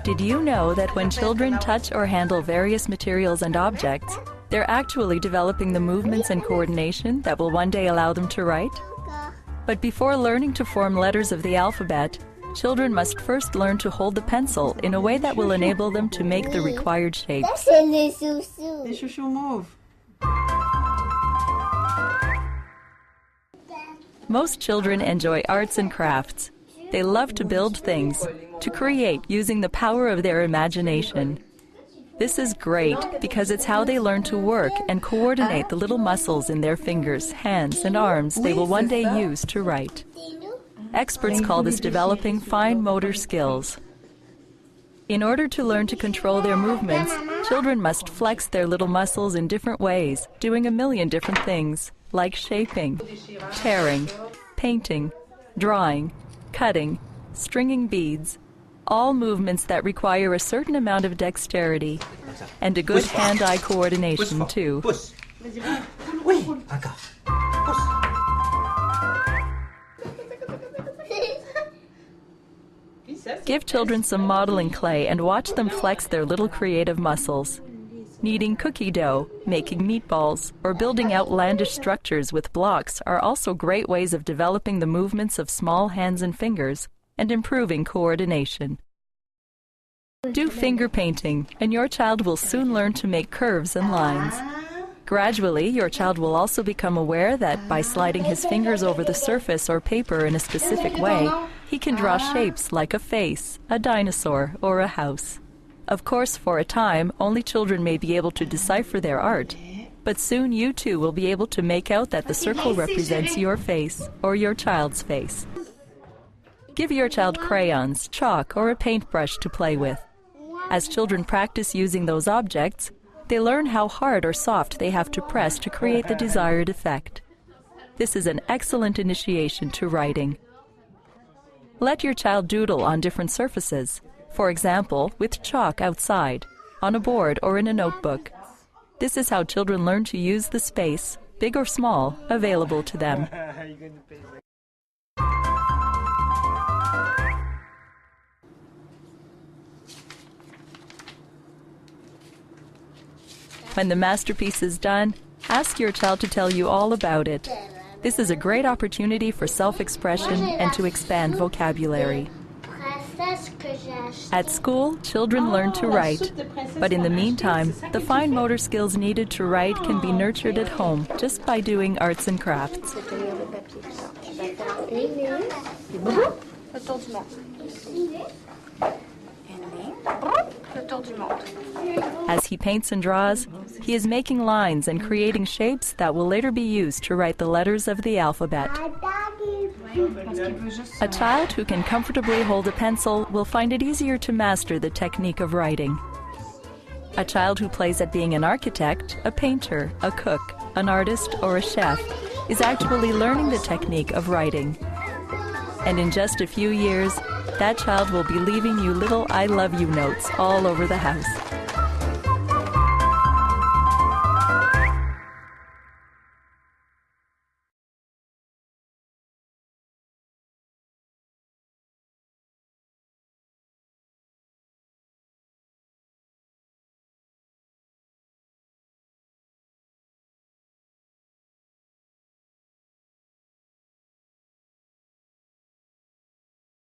Did you know that when children touch or handle various materials and objects, they're actually developing the movements and coordination that will one day allow them to write? But before learning to form letters of the alphabet, children must first learn to hold the pencil in a way that will enable them to make the required shapes. Les chouchous mauves. Most children enjoy arts and crafts. They love to build things, to create using the power of their imagination. This is great because it's how they learn to work and coordinate the little muscles in their fingers, hands, and arms they will one day use to write. Experts call this developing fine motor skills. In order to learn to control their movements, children must flex their little muscles in different ways, doing a million different things, like shaping, tearing, painting, drawing, cutting, stringing beads, all movements that require a certain amount of dexterity and a good hand-eye coordination too. Give children some modeling clay and watch them flex their little creative muscles. Kneading cookie dough, making meatballs, or building outlandish structures with blocks are also great ways of developing the movements of small hands and fingers and improving coordination. Do finger painting, and your child will soon learn to make curves and lines. Gradually, your child will also become aware that by sliding his fingers over the surface or paper in a specific way, he can draw shapes like a face, a dinosaur, or a house. Of course, for a time, only children may be able to decipher their art, but soon you too will be able to make out that the circle represents your face or your child's face. Give your child crayons, chalk, or a paintbrush to play with. As children practice using those objects, they learn how hard or soft they have to press to create the desired effect. This is an excellent initiation to writing. Let your child doodle on different surfaces, for example, with chalk outside, on a board or in a notebook. This is how children learn to use the space, big or small, available to them. When the masterpiece is done, ask your child to tell you all about it. This is a great opportunity for self-expression and to expand vocabulary. At school, children learn to write, but in the meantime, the fine motor skills needed to write can be nurtured at home just by doing arts and crafts. As he paints and draws, he is making lines and creating shapes that will later be used to write the letters of the alphabet. A child who can comfortably hold a pencil will find it easier to master the technique of writing. A child who plays at being an architect, a painter, a cook, an artist, or a chef is actually learning the technique of writing. And in just a few years, that child will be leaving you little I love you notes all over the house.